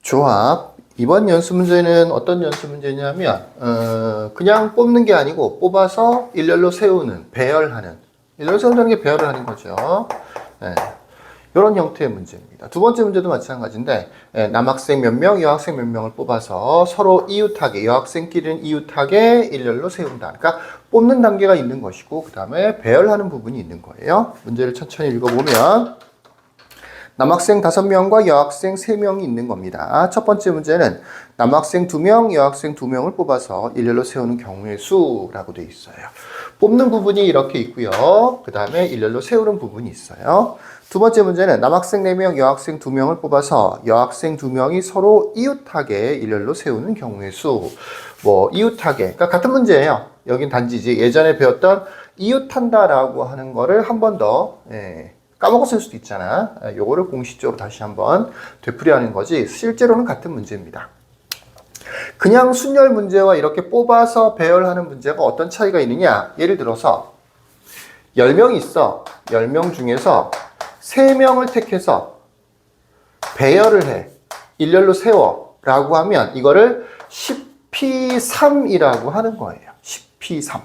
조합. 이번 연습 문제는 어떤 연습 문제냐면 그냥 뽑는 게 아니고 뽑아서 일렬로 세우는, 배열하는. 일렬로 세운다는 게 배열을 하는 거죠. 네. 이런 형태의 문제입니다. 두 번째 문제도 마찬가지인데 남학생 몇 명, 여학생 몇 명을 뽑아서 서로 이웃하게, 여학생끼리는 이웃하게 일렬로 세운다. 그러니까 뽑는 단계가 있는 것이고 그 다음에 배열하는 부분이 있는 거예요. 문제를 천천히 읽어보면 남학생 5명과 여학생 3명이 있는 겁니다. 첫 번째 문제는 남학생 2명, 여학생 2명을 뽑아서 일렬로 세우는 경우의 수라고 되어 있어요. 뽑는 부분이 이렇게 있고요. 그 다음에 일렬로 세우는 부분이 있어요. 두 번째 문제는 남학생 4명, 여학생 2명을 뽑아서 여학생 2명이 서로 이웃하게 일렬로 세우는 경우의 수. 이웃하게. 그러니까 같은 문제예요. 여긴 단지 이제 예전에 배웠던 이웃한다라고 하는 거를 한 번 더, 까먹었을 수도 있잖아. 요거를 공식적으로 다시 한번 되풀이하는 거지 실제로는 같은 문제입니다. 그냥 순열 문제와 이렇게 뽑아서 배열하는 문제가 어떤 차이가 있느냐. 예를 들어서 10명이 있어. 10명 중에서 3명을 택해서 배열을 해. 일렬로 세워. 라고 하면 이거를 10P3이라고 하는 거예요. 10P3.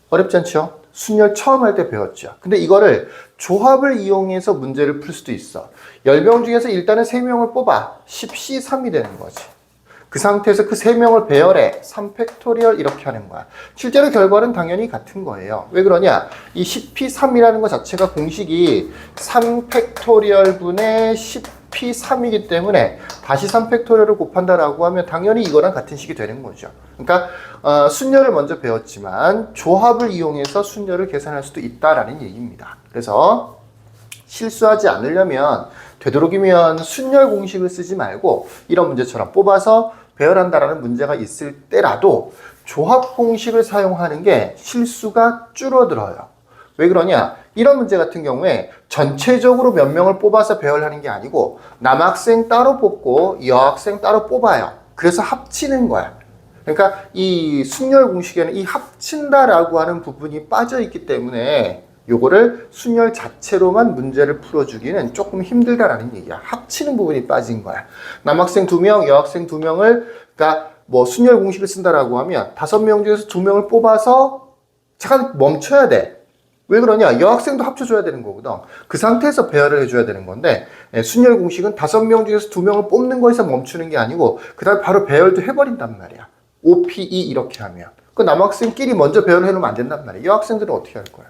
어렵지 않죠? 순열 처음 할 때 배웠죠. 근데 이거를 조합을 이용해서 문제를 풀 수도 있어. 10명 중에서 일단은 3명을 뽑아. 10C3이 되는 거지. 그 상태에서 그 3명을 배열해. 3팩토리얼 이렇게 하는 거야. 실제로 결과는 당연히 같은 거예요. 왜 그러냐? 이 10P3이라는 것 자체가 공식이 3팩토리얼 분의 10P3이기 때문에 다시 3팩토리얼을 곱한다라고 하면 당연히 이거랑 같은 식이 되는 거죠. 그러니까 순열을 먼저 배웠지만 조합을 이용해서 순열을 계산할 수도 있다라는 얘기입니다. 그래서 실수하지 않으려면 되도록이면 순열 공식을 쓰지 말고 이런 문제처럼 뽑아서 배열한다라는 문제가 있을 때라도 조합 공식을 사용하는 게 실수가 줄어들어요. 왜 그러냐? 이런 문제 같은 경우에 전체적으로 몇 명을 뽑아서 배열하는 게 아니고 남학생 따로 뽑고 여학생 따로 뽑아요. 그래서 합치는 거야. 그러니까 이 순열 공식에는 이 합친다라고 하는 부분이 빠져 있기 때문에 요거를 순열 자체로만 문제를 풀어주기는 조금 힘들다라는 얘기야. 합치는 부분이 빠진 거야. 남학생 2명, 여학생 2명을 그러니까 순열 공식을 쓴다라고 하면 5명 중에서 2명을 뽑아서 잠깐 멈춰야 돼. 왜 그러냐? 여학생도 합쳐줘야 되는 거거든. 그 상태에서 배열을 해줘야 되는 건데 순열 공식은 5명 중에서 2명을 뽑는 거에서 멈추는 게 아니고 그 다음에 바로 배열도 해버린단 말이야. OPE 이렇게 하면. 그 남학생끼리 먼저 배열을 해놓으면 안 된단 말이야. 여학생들은 어떻게 할 거야?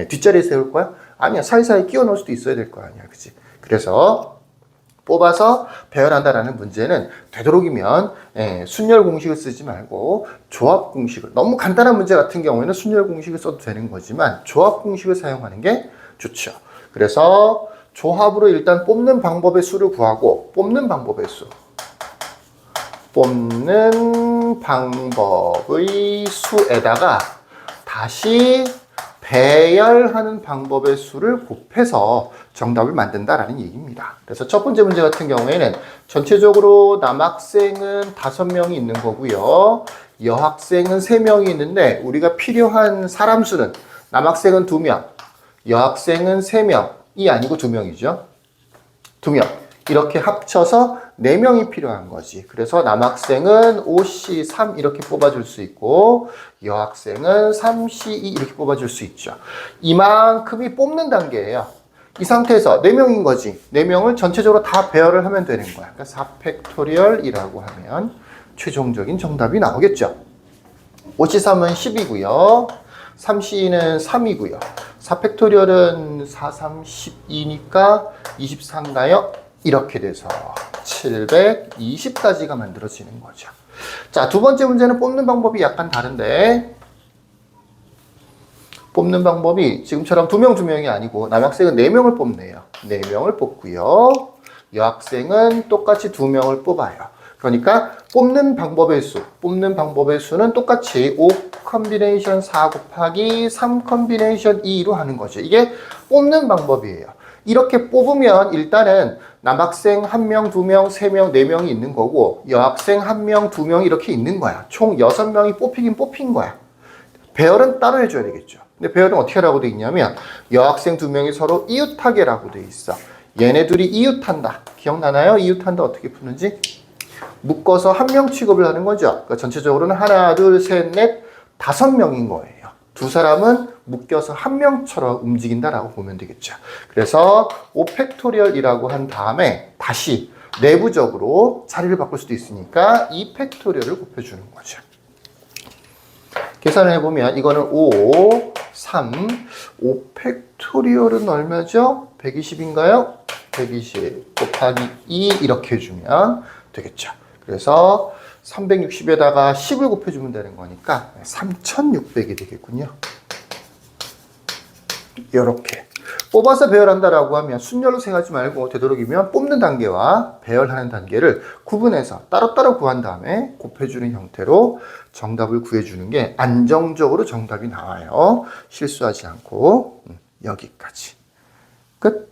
뒷자리에 세울 거야? 아니야. 사이사이 끼워 넣을 수도 있어야 될 거 아니야. 그치? 그래서 뽑아서 배열한다라는 문제는 되도록이면 순열 공식을 쓰지 말고 조합 공식을, 너무 간단한 문제 같은 경우에는 순열 공식을 써도 되는 거지만 조합 공식을 사용하는 게 좋죠. 그래서 조합으로 일단 뽑는 방법의 수를 구하고 뽑는 방법의 수에다가 다시 배열하는 방법의 수를 곱해서 정답을 만든다라는 얘기입니다. 그래서 첫 번째 문제 같은 경우에는 전체적으로 남학생은 5명이 있는 거고요. 여학생은 3명이 있는데 우리가 필요한 사람 수는 남학생은 2명, 여학생은 3명이 아니고 2명이죠. 2명. 이렇게 합쳐서 4명이 필요한 거지. 그래서 남학생은 5C3 이렇게 뽑아줄 수 있고 여학생은 3C2 이렇게 뽑아줄 수 있죠. 이만큼이 뽑는 단계예요. 이 상태에서 4명인 거지. 4명을 전체적으로 다 배열을 하면 되는 거야. 그러니까 4팩토리얼이라고 하면 최종적인 정답이 나오겠죠. 5C3은 10이고요. 3C는 3이고요. 4팩토리얼은 4, 3, 12니까 24인가요? 이렇게 돼서 720까지가 만들어지는 거죠. 자, 두 번째 문제는 뽑는 방법이 약간 다른데 뽑는 방법이 지금처럼 2명이 아니고 남학생은 4명을 뽑네요. 4명을 뽑고요. 여학생은 똑같이 2명을 뽑아요. 그러니까 뽑는 방법의 수는 똑같이 5 컨비네이션 4 곱하기 3 컨비네이션 2로 하는 거죠. 이게 뽑는 방법이에요. 이렇게 뽑으면 일단은 남학생 1명, 2명, 3명, 4명이 있는 거고 여학생 1명, 2명 이렇게 있는 거야. 총 6명이 뽑히긴 뽑힌 거야. 배열은 따로 해줘야 되겠죠. 근데 배열은 어떻게 하라고 돼 있냐면 여학생 2명이 서로 이웃하게라고 돼 있어. 얘네 둘이 이웃한다. 기억나나요? 이웃한다 어떻게 푸는지? 묶어서 한 명 취급을 하는 거죠. 그러니까 전체적으로는 하나, 둘, 셋, 넷, 5명인 거예요. 두 사람은 묶여서 한 명처럼 움직인다라고 보면 되겠죠. 그래서 5팩토리얼이라고 한 다음에 다시 내부적으로 자리를 바꿀 수도 있으니까 2팩토리얼을 곱해주는 거죠. 계산을 해보면 이거는 5, 3, 5팩토리얼은 얼마죠? 120인가요? 120 곱하기 2 이렇게 해주면 되겠죠. 그래서 360에다가 10을 곱해주면 되는 거니까 3600이 되겠군요. 이렇게 뽑아서 배열한다라고 하면 순열로 생각하지 말고 되도록이면 뽑는 단계와 배열하는 단계를 구분해서 따로따로 구한 다음에 곱해주는 형태로 정답을 구해주는 게 안정적으로 정답이 나와요. 실수하지 않고. 여기까지 끝.